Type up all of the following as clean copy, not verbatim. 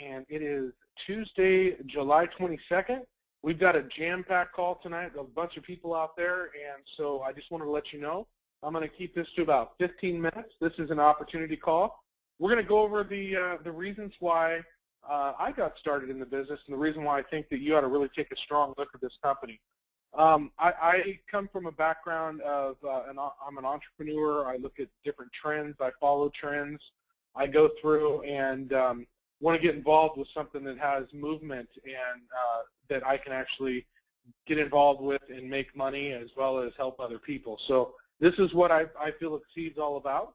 and it is Tuesday, July 22nd. We've got a jam-packed call tonight, a bunch of people out there, and so I just wanted to let you know I'm going to keep this to about 15 minutes. This is an opportunity call. We're going to go over the reasons why I got started in the business and the reason why I think that you ought to really take a strong look at this company. I come from a background of I'm an entrepreneur. I look at different trends. I follow trends. I go through and want to get involved with something that has movement and that I can actually get involved with and make money as well as help other people. So this is what I feel Xseed's all about.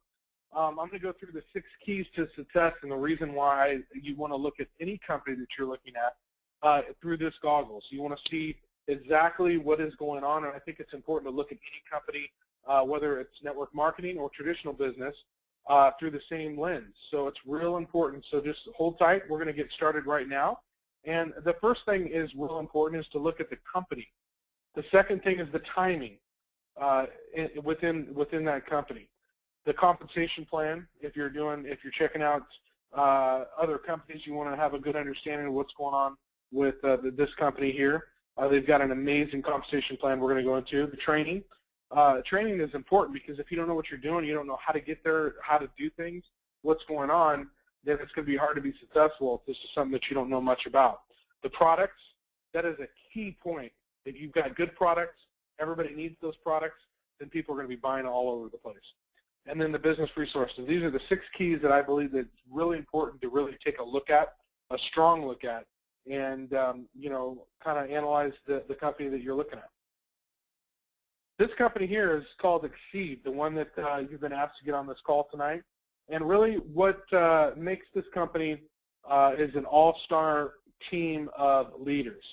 I'm going to go through the 6 keys to success and the reason why you want to look at any company that you're looking at through this goggles. You want to see exactly what is going on, and I think it's important to look at any company, whether it's network marketing or traditional business, through the same lens. So it's real important. So just hold tight. We're going to get started right now. And the first thing is real important is to look at the company. The second thing is the timing within that company. The compensation plan, if you're checking out other companies, you want to have a good understanding of what's going on with this company here. They've got an amazing compensation plan we're going to go into. The training. Training is important because if you don't know what you're doing, you don't know how to get there, how to do things, what's going on, then it's going to be hard to be successful if this is something that you don't know much about. The products, that is a key point. If you've got good products, everybody needs those products, then people are going to be buying all over the place. And then the business resources. These are the 6 keys that I believe that it's really important to really take a look at, a strong look at, and kind of analyze the company that you're looking at. This company here is called Xseed, the one that you've been asked to get on this call tonight. And really what makes this company is an all-star team of leaders.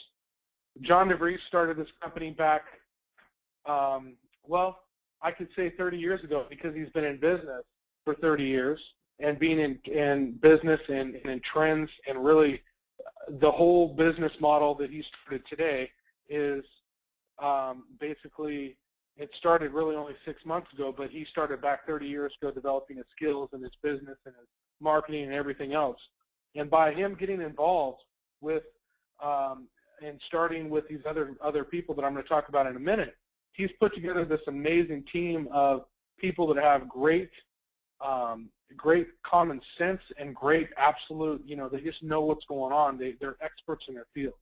John DeVries started this company back, well, I could say 30 years ago because he's been in business for 30 years and being in business and in trends, and really the whole business model that he started today is basically, it started really only 6 months ago, but he started back 30 years ago developing his skills and his business and his marketing and everything else. And by him getting involved with and starting with these other people that I'm going to talk about in a minute, he's put together this amazing team of people that have great common sense and great absolute, they just know what's going on. They're experts in their field.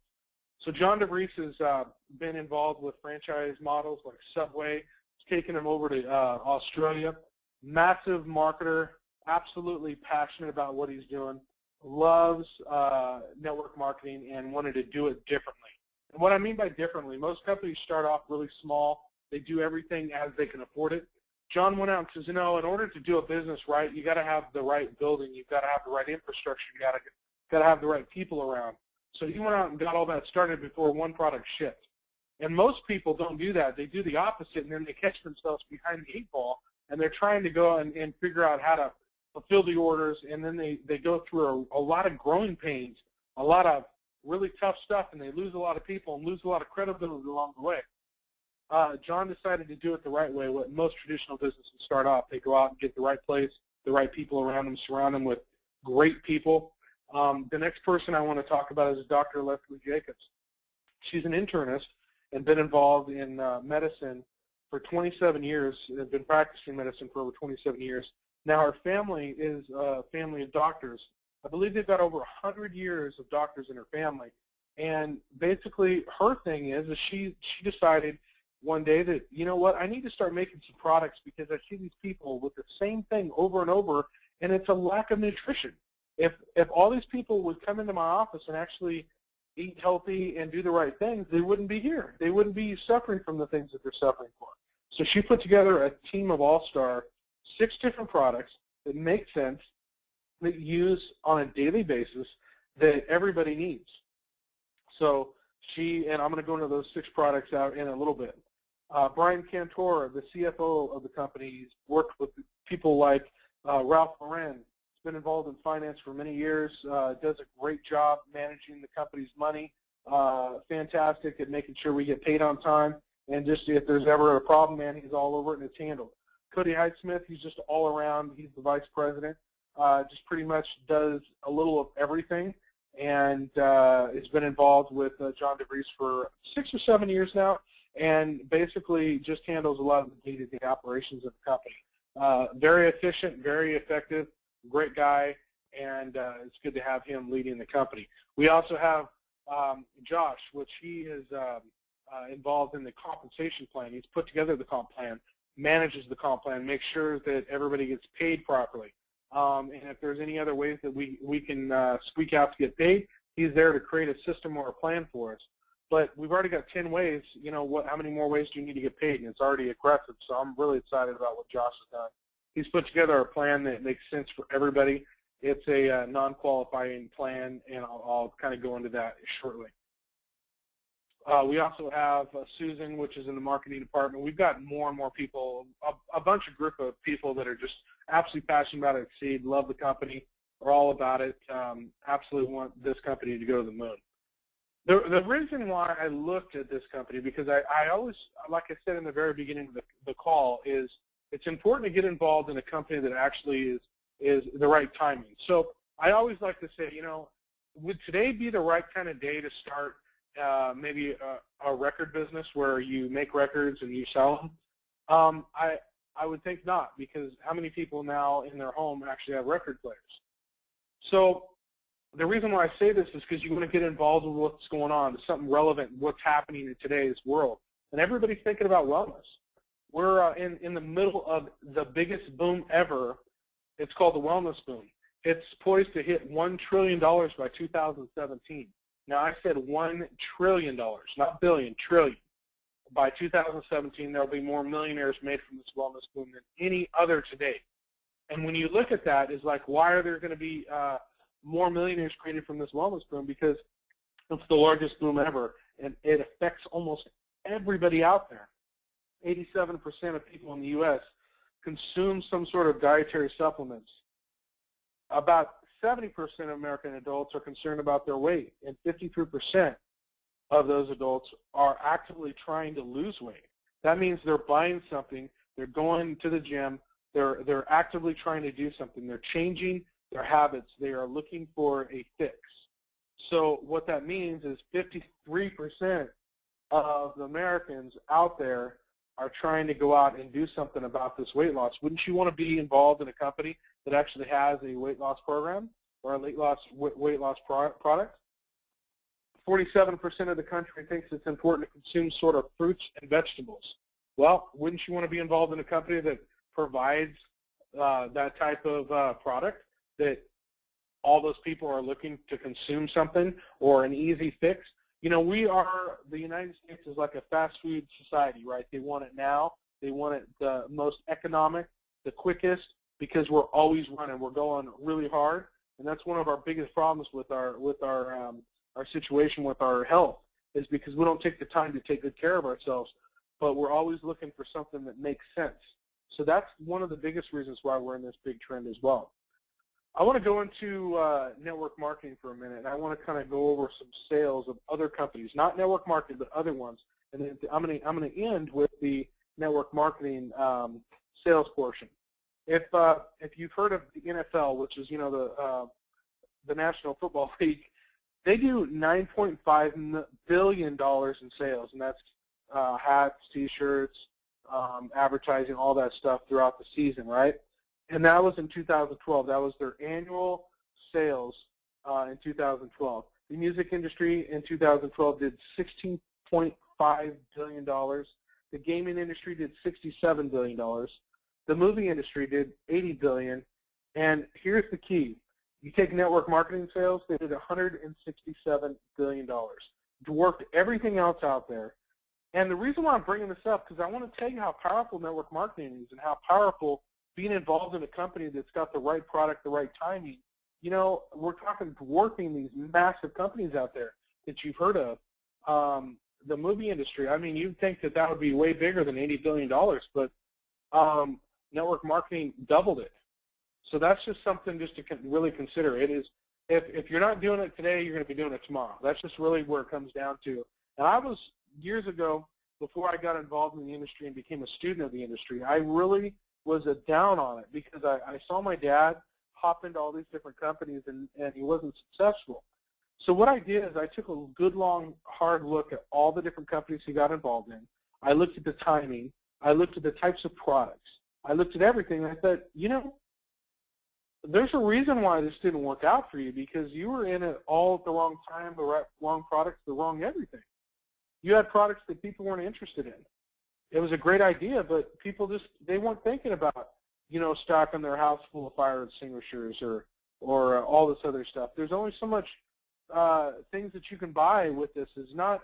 So John DeVries has been involved with franchise models like Subway. He's taken them over to Australia. Massive marketer, absolutely passionate about what he's doing, loves network marketing and wanted to do it differently. And what I mean by differently, most companies start off really small. They do everything as they can afford it. John went out and says, in order to do a business right, you got to have the right building, you've got to have the right infrastructure, you got to have the right people around. So he went out and got all that started before one product shipped. And most people don't do that. They do the opposite, and then they catch themselves behind the 8 ball, and they're trying to go and figure out how to fulfill the orders, and then they go through a lot of growing pains, a lot of really tough stuff, and they lose a lot of people and lose a lot of credibility along the way. John decided to do it the right way. What most traditional businesses start off, they go out and get the right place, the right people around them, surround them with great people. The next person I want to talk about is Dr. Leslie Jacobs. She's an internist and been involved in medicine for 27 years, has been practicing medicine for over 27 years. Now her family is a family of doctors. I believe they've got over 100 years of doctors in her family. And basically her thing is she decided one day that, I need to start making some products because I see these people with the same thing over and over, and it's a lack of nutrition. If all these people would come into my office and actually eat healthy and do the right things, they wouldn't be here. They wouldn't be suffering from the things that they're suffering for. So she put together a team of all-star, 6 different products that make sense, that you use on a daily basis, that everybody needs. So and I'm going to go into those 6 products out in a little bit. Brian Cantor, the CFO of the company, he's worked with people like Ralph Lauren. He's been involved in finance for many years, does a great job managing the company's money, fantastic at making sure we get paid on time, and just if there's ever a problem, man, he's all over it and it's handled. Cody Highsmith, he's just all around. He's the vice president, just pretty much does a little of everything. and has been involved with John DeVries for 6 or 7 years now, and basically just handles a lot of the day-to-day operations of the company. Very efficient, very effective, great guy, and it's good to have him leading the company. We also have Josh, which he is involved in the compensation plan. He's put together the comp plan, manages the comp plan, makes sure that everybody gets paid properly. And if there's any other ways that we can squeak out to get paid, he's there to create a system or a plan for us. But we've already got 10 ways. You know, how many more ways do you need to get paid? And it's already aggressive, so I'm really excited about what Josh has done. He's put together a plan that makes sense for everybody. It's a non-qualifying plan, and I'll kind of go into that shortly. We also have Susan, which is in the marketing department. We've got more and more people, a bunch of group of people that are just absolutely passionate about Xseed, love the company, are all about it, absolutely want this company to go to the moon. The reason why I looked at this company, because I always, like I said in the very beginning of the call, is it's important to get involved in a company that actually is the right timing. So I always like to say, you know, would today be the right kind of day to start maybe a record business where you make records and you sell them? I would think not, because how many people now in their home actually have record players? So the reason why I say this is because you want to get involved with what's going on, something relevant, what's happening in today's world. And everybody's thinking about wellness. We're in the middle of the biggest boom ever. It's called the wellness boom. It's poised to hit $1 trillion by 2017. Now, I said $1 trillion, not billion, trillion. By 2017, there will be more millionaires made from this wellness boom than any other today. And when you look at that, it's like, why are there going to be more millionaires created from this wellness boom? Because it's the largest boom ever, and it affects almost everybody out there. 87% of people in the U.S. consume some sort of dietary supplements. About 70% of American adults are concerned about their weight, and 53% of those adults are actively trying to lose weight. That means they're buying something, they're going to the gym, they're actively trying to do something, they're changing their habits, they are looking for a fix. So what that means is 53% of the Americans out there are trying to go out and do something about this weight loss. Wouldn't you want to be involved in a company that actually has a weight loss program or a weight loss product? 47% of the country thinks it's important to consume sort of fruits and vegetables. Well, wouldn't you want to be involved in a company that provides that type of product, that all those people are looking to consume something or an easy fix? You know, the United States is like a fast food society, right? They want it now. They want it the most economic, the quickest, because we're always running. We're going really hard, and that's one of our biggest problems with our situation with our health, is because we don't take the time to take good care of ourselves, but we're always looking for something that makes sense. So that's one of the biggest reasons why we're in this big trend as well. I want to go into network marketing for a minute, and I want to kind of go over some sales of other companies, not network marketing, but other ones. And then I'm going to end with the network marketing sales portion. If you've heard of the NFL, which is, you know, the National Football League, they do $9.5 billion in sales, and that's hats, T-shirts, advertising, all that stuff throughout the season, right? And that was in 2012. That was their annual sales in 2012. The music industry in 2012 did $16.5 billion. The gaming industry did $67 billion. The movie industry did $80 billion. And here's the key. You take network marketing sales, they did $167 billion. Dwarfed everything else out there. And the reason why I'm bringing this up, because I want to tell you how powerful network marketing is and how powerful being involved in a company that's got the right product, the right timing. You know, we're talking dwarfing these massive companies out there that you've heard of. The movie industry, I mean, you'd think that that would be way bigger than $80 billion, but network marketing doubled it. So that's just something just to really consider. It is, if you're not doing it today, you're going to be doing it tomorrow. That's just really where it comes down to. And I was, years ago, before I got involved in the industry and became a student of the industry, I really was down on it because I saw my dad hop into all these different companies and he wasn't successful. So what I did is I took a good, long, hard look at all the different companies he got involved in. I looked at the timing. I looked at the types of products. I looked at everything, and I thought, you know, there's a reason why this didn't work out for you, because you were in it all at the wrong time, the wrong products, the wrong everything. You had products that people weren't interested in. It was a great idea, but people just, they weren't thinking about, you know, stocking their house full of fire extinguishers or all this other stuff. There's only so much things that you can buy with this. It's not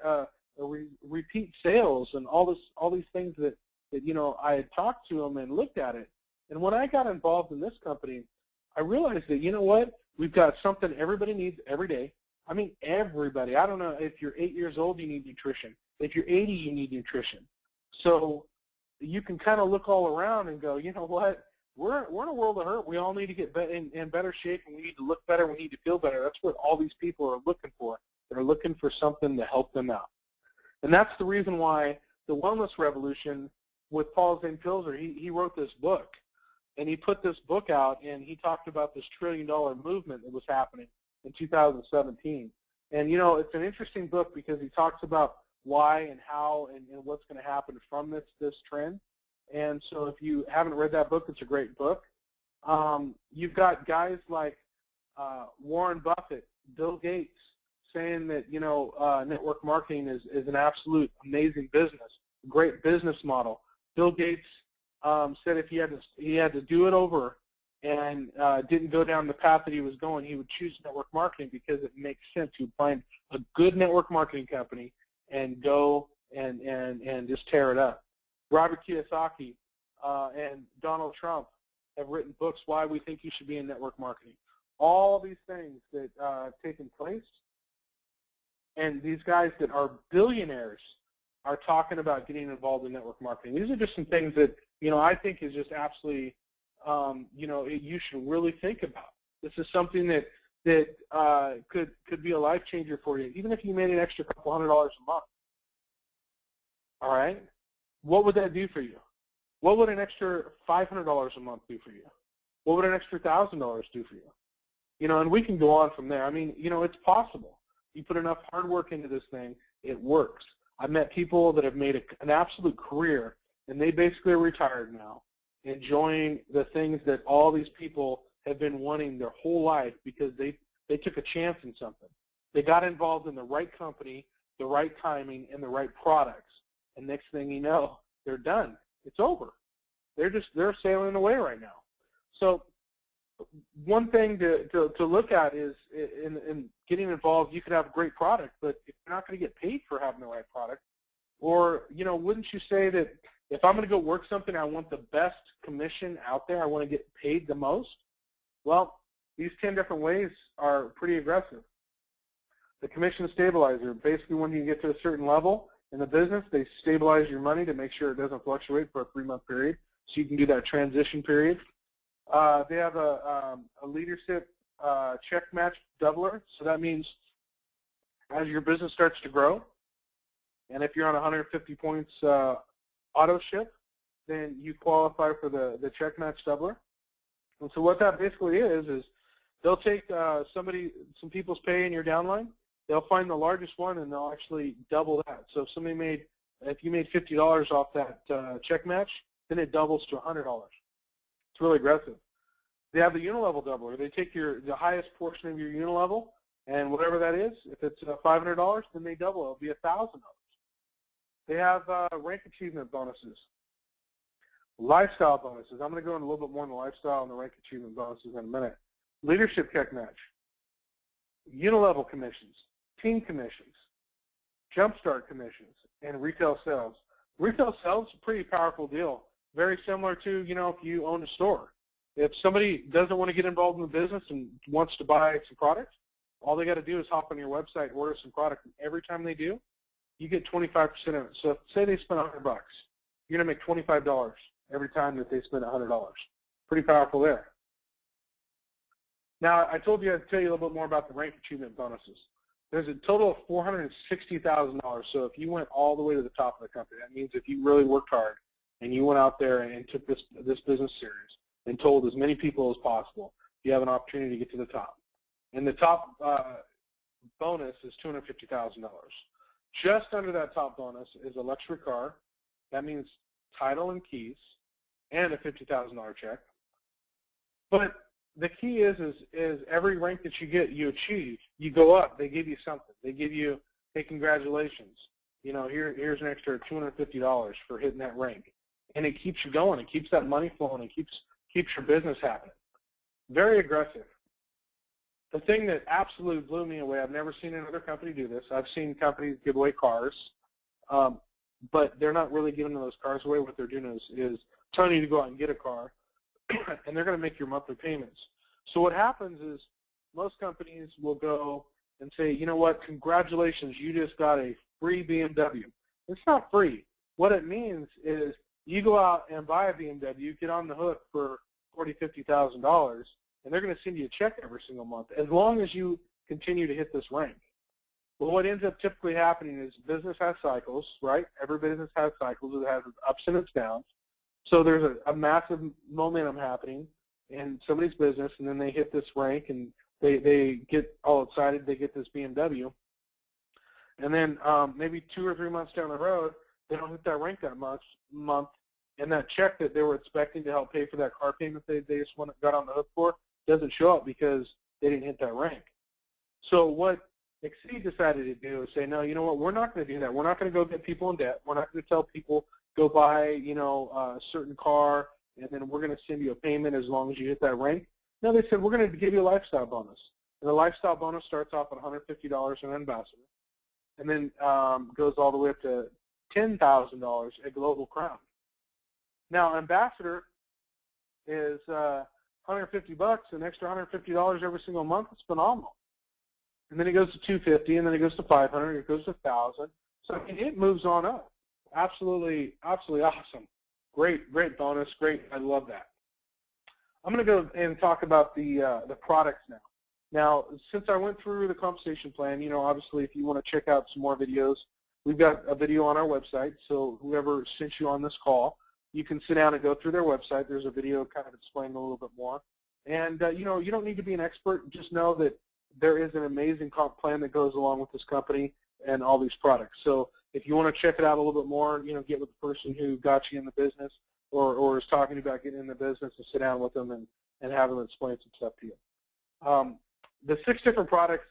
repeat sales and all these things that you know, I had talked to them and looked at it. And when I got involved in this company, I realized that, you know what, we've got something everybody needs every day. I mean, everybody. I don't know, if you're 8 years old, you need nutrition. If you're 80, you need nutrition. So you can kind of look all around and go, you know what, we're in a world of hurt. We all need to get in better shape, and we need to look better. We need to feel better. That's what all these people are looking for. They're looking for something to help them out. And that's the reason why the Wellness Revolution with Paul Zane Pilzer, he wrote this book. And he put this book out, and he talked about this $1 trillion movement that was happening in 2017. And, you know, it's an interesting book because he talks about why and how and what's going to happen from this trend. And so if you haven't read that book, it's a great book. You've got guys like Warren Buffett, Bill Gates, saying that, you know, network marketing is an absolute amazing business, great business model. Bill Gates said if he had to do it over and didn't go down the path that he was going, he would choose network marketing because it makes sense. He would find a good network marketing company and go and just tear it up. Robert Kiyosaki and Donald Trump have written books, Why We Think You Should Be in Network Marketing. All these things that have taken place, and these guys that are billionaires are talking about getting involved in network marketing. These are just some things that, you know, I think is just absolutely, you know, you should really think about. This is something that could be a life changer for you, even if you made an extra couple $100 a month. All right, what would that do for you? What would an extra $500 a month do for you? What would an extra $1,000 do for you? You know, and we can go on from there. I mean, you know, it's possible. You put enough hard work into this thing, it works. I've met people that have made an absolute career, and they basically are retired now, enjoying the things that all these people have been wanting their whole life because they took a chance in something. They got involved in the right company, the right timing, and the right products. And next thing you know, they're done. It's over. They're sailing away right now. So one thing to look at is in getting involved, you could have a great product, but if you're not going to get paid for having the right product, or, you know, wouldn't you say that if I'm going to go work something, I want the best commission out there, I want to get paid the most? Well, these 10 different ways are pretty aggressive. The commission stabilizer, basically when you get to a certain level in the business, they stabilize your money to make sure it doesn't fluctuate for a 3-month period, so you can do that transition period. They have a leadership check match doubler, so that means as your business starts to grow, and if you're on 150 points auto ship, then you qualify for the check match doubler. And so what that basically is they'll take some people's pay in your downline, they'll find the largest one, and they'll actually double that. So if you made $50 off that check match, then it doubles to $100. It's really aggressive. They have the unilevel doubler. They take the highest portion of your unilevel, and whatever that is, if it's $500, then they double it. It'll be $1,000. They have rank achievement bonuses, lifestyle bonuses. I'm going to go into a little bit more on the lifestyle and the rank achievement bonuses in a minute. Leadership check match, unilevel commissions, team commissions, jumpstart commissions, and retail sales. Retail sales is a pretty powerful deal. Very similar to, you know, if you own a store. If somebody doesn't want to get involved in the business and wants to buy some products, all they got to do is hop on your website, order some product, and every time they do, you get 25% of it. So say they spend $100, you're going to make $25 every time that they spend $100. Pretty powerful there. Now, I told you I'd tell you a little bit more about the rank achievement bonuses. There's a total of $460,000. So if you went all the way to the top of the company, that means if you really worked hard and you went out there and took this business serious and told as many people as possible, you have an opportunity to get to the top. And the top bonus is $250,000. Just under that top bonus is a luxury car. That means title and keys and a $50,000 check. But the key is every rank that you get, you achieve. You go up. They give you something. They give you, hey, congratulations. You know, here's an extra $250 for hitting that rank. And it keeps you going. It keeps that money flowing. It keeps your business happening. Very aggressive. The thing that absolutely blew me away, I've never seen another company do this. I've seen companies give away cars, but they're not really giving those cars away. What they're doing is telling you to go out and get a car, and they're going to make your monthly payments. So what happens is most companies will go and say, you know what, congratulations, you just got a free BMW. It's not free. What it means is you go out and buy a BMW, get on the hook for $40,000, $50,000, and they're going to send you a check every single month as long as you continue to hit this rank. Well, what ends up typically happening is business has cycles, right? Every business has cycles. It has its ups and its downs. So there's a massive momentum happening in somebody's business, and then they hit this rank, and they get all excited. They get this BMW. And then maybe 2 or 3 months down the road, they don't hit that rank that month, and that check that they were expecting to help pay for that car payment they just got on the hook for doesn't show up because they didn't hit that rank. So what Xseed decided to do is say, no, you know what, we're not going to do that. We're not going to go get people in debt. We're not going to tell people go buy, you know, a certain car, and then we're going to send you a payment as long as you hit that rank. No, they said, we're going to give you a lifestyle bonus. And the lifestyle bonus starts off at $150 an ambassador, and then goes all the way up to $10,000 a global crown. Now, ambassador is $150, an extra $150 every single month. It's phenomenal. And then it goes to $250, and then it goes to $500, it goes to $1,000. So I mean, it moves on up. Absolutely, absolutely awesome. Great bonus. Great. I love that. I'm going to go and talk about the products now. Now, since I went through the compensation plan, you know, obviously, if you want to check out some more videos, we've got a video on our website. So whoever sent you on this call, you can sit down and go through their website. There's a video kind of explaining a little bit more. And, you know, you don't need to be an expert. Just know that there is an amazing comp plan that goes along with this company and all these products. So if you want to check it out a little bit more, you know, get with the person who got you in the business or is talking about getting in the business, and sit down with them and have them explain some stuff to you. The 6 different products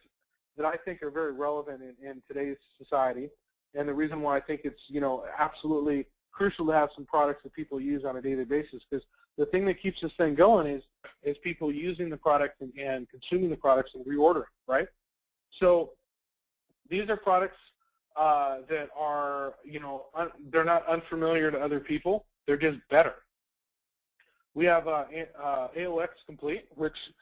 that I think are very relevant in today's society, and the reason why I think it's, you know, absolutely crucial to have some products that people use on a daily basis, because the thing that keeps this thing going is people using the product and consuming the products and reordering, right? So these are products that are, you know, they're not unfamiliar to other people. They're just better. We have AOX Complete, which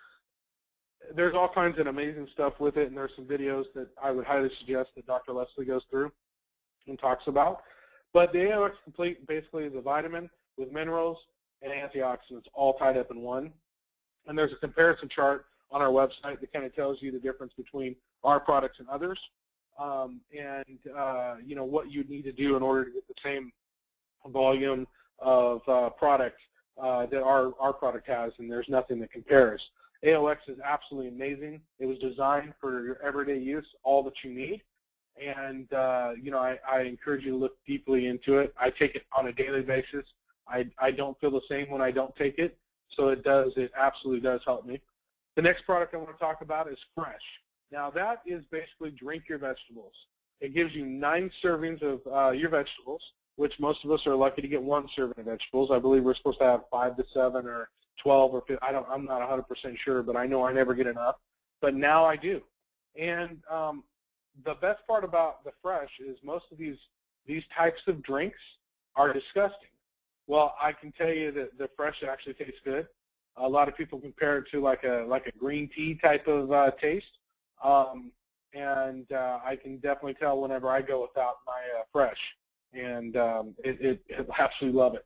there's all kinds of amazing stuff with it, and there's some videos that I would highly suggest that Dr. Leslie goes through and talks about. But the AOX Complete basically is a vitamin with minerals and antioxidants all tied up in one. And there's a comparison chart on our website that kind of tells you the difference between our products and others, you know, what you need to do in order to get the same volume of product that our product has, and there's nothing that compares. AOX is absolutely amazing. It was designed for your everyday use, all that you need. And, you know, I encourage you to look deeply into it. I take it on a daily basis. I don't feel the same when I don't take it, so it absolutely does help me. The next product I want to talk about is Fresh. Now, that is basically drink your vegetables. It gives you 9 servings of your vegetables, which most of us are lucky to get 1 serving of vegetables. I believe we're supposed to have 5 to 7 or 12 or 15. I'm not 100% sure, but I know I never get enough. But now I do. And the best part about the Fresh is most of these types of drinks are disgusting. Well, I can tell you that the Fresh actually tastes good. A lot of people compare it to like a green tea type of taste. And I can definitely tell whenever I go without my Fresh, and I absolutely love it.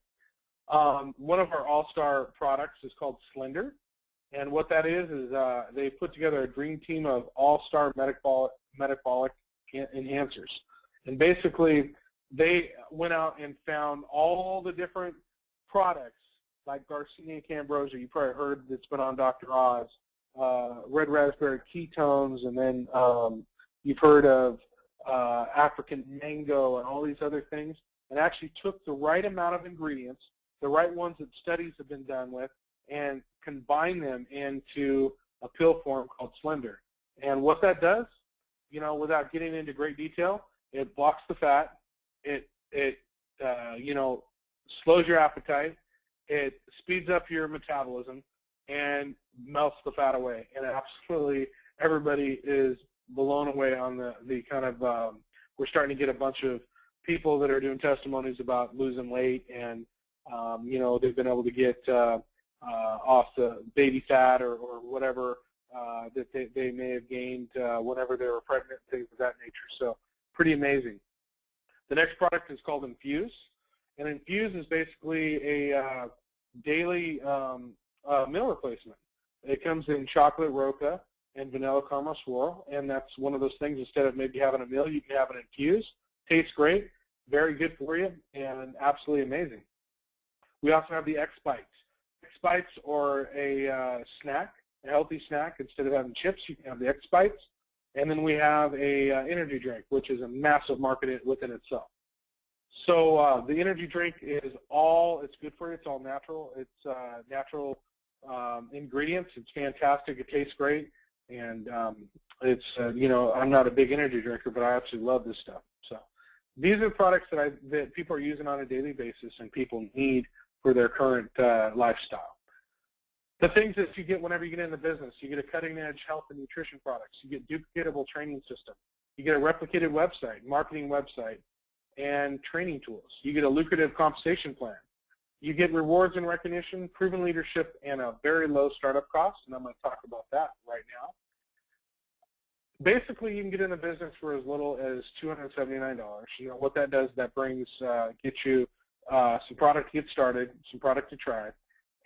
One of our all-star products is called Slender, and what that is they put together a dream team of all-star metabolic enhancers, and basically they went out and found all the different products like Garcinia Cambrosia, you probably heard, that's been on Dr. Oz, red raspberry ketones, and then You've heard of African mango and all these other things, and actually took the right amount of ingredients, the right ones that studies have been done with, and combine them into a pill form called Slender. And what that does, you know, without getting into great detail, it blocks the fat, it you know, slows your appetite, it speeds up your metabolism, and melts the fat away. And absolutely everybody is blown away on the kind of, we're starting to get a bunch of people that are doing testimonies about losing weight, and you know, they've been able to get off the baby fat or whatever that they may have gained whenever they were pregnant, things of that nature. So pretty amazing. The next product is called Infuse, and Infuse is basically a daily meal replacement. It comes in chocolate roca and vanilla caramel swirl, and that's one of those things, instead of maybe having a meal, you can have an Infuse. Tastes great, very good for you, and absolutely amazing. We also have the X Bites. X Bites are a snack, a healthy snack. Instead of having chips, you can have the X Bites. And then we have a energy drink, which is a massive market within itself. So the energy drink is it's good for you. It's all natural. It's natural ingredients. It's fantastic. It tastes great. And it's, you know, I'm not a big energy drinker, but I absolutely love this stuff. So these are products that people are using on a daily basis and people need for their current lifestyle. The things that you get whenever you get into business, you get a cutting-edge health and nutrition products. You get duplicatable training system. You get a replicated website, marketing website, and training tools. You get a lucrative compensation plan. You get rewards and recognition, proven leadership, and a very low startup cost, and I'm going to talk about that right now. Basically, you can get into business for as little as $279. You know what that does? That brings, gets you some product to get started, some product to try,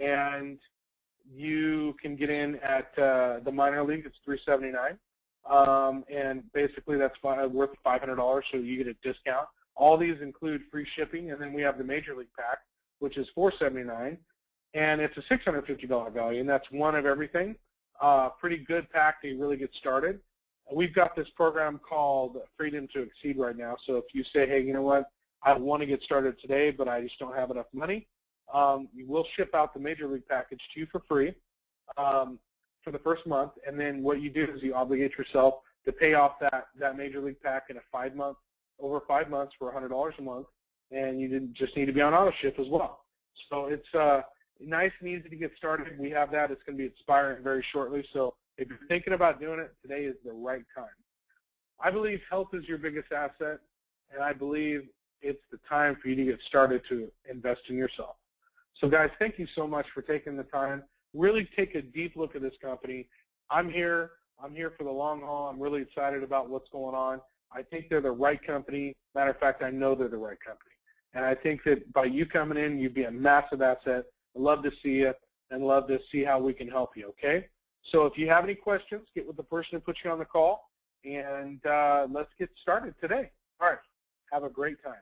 and you can get in at the minor league. It's $379, and basically that's worth $500, so you get a discount. All these include free shipping, and then we have the major league pack, which is $479, and it's a $650 value, and that's one of everything. Pretty good pack to really get started. We've got this program called Freedom to Exceed right now, so if you say, hey, you know what, I want to get started today, but I just don't have enough money, we'll ship out the major league package to you for free for the first month, and then what you do is you obligate yourself to pay off that major league pack in over 5 months for $100 a month, and you just need to be on auto ship as well. So it's nice and easy to get started. We have that. It's going to be expiring very shortly, so if you're thinking about doing it, today is the right time. I believe health is your biggest asset, and I believe it's the time for you to get started to invest in yourself. So guys, thank you so much for taking the time. Really take a deep look at this company. I'm here for the long haul. I'm really excited about what's going on. I think they're the right company. Matter of fact, I know they're the right company. And I think that by you coming in, you'd be a massive asset. I'd love to see you and love to see how we can help you, okay? So if you have any questions, get with the person who put you on the call, and let's get started today. All right. Have a great time.